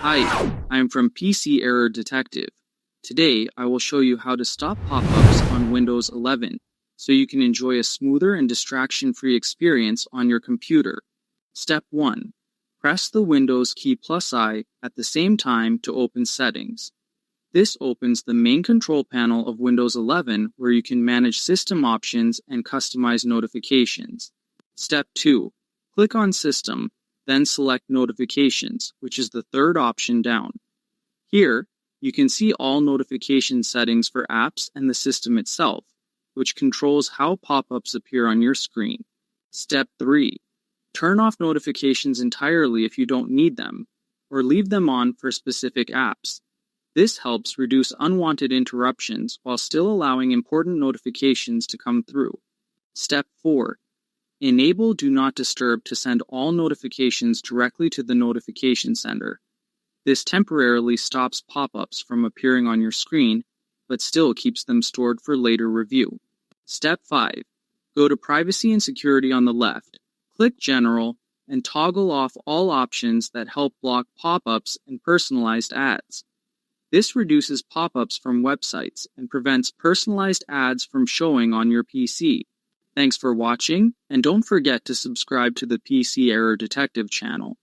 Hi, I am from PC Error Detective. Today, I will show you how to stop pop-ups on Windows 11 so you can enjoy a smoother and distraction-free experience on your computer. Step 1. Press the Windows key +I at the same time to open Settings. This opens the main control panel of Windows 11 where you can manage system options and customize notifications. Step 2. Click on System, then select Notifications, which is the third option down. Here, you can see all notification settings for apps and the system itself, which controls how pop-ups appear on your screen. Step 3. Turn off notifications entirely if you don't need them, or leave them on for specific apps. This helps reduce unwanted interruptions while still allowing important notifications to come through. Step 4. Enable Do Not Disturb to send all notifications directly to the notification sender. This temporarily stops pop-ups from appearing on your screen, but still keeps them stored for later review. Step 5. Go to Privacy and Security on the left, click General, and toggle off all options that help block pop-ups and personalized ads. This reduces pop-ups from websites and prevents personalized ads from showing on your PC. Thanks for watching, and don't forget to subscribe to the PC Error Detective channel.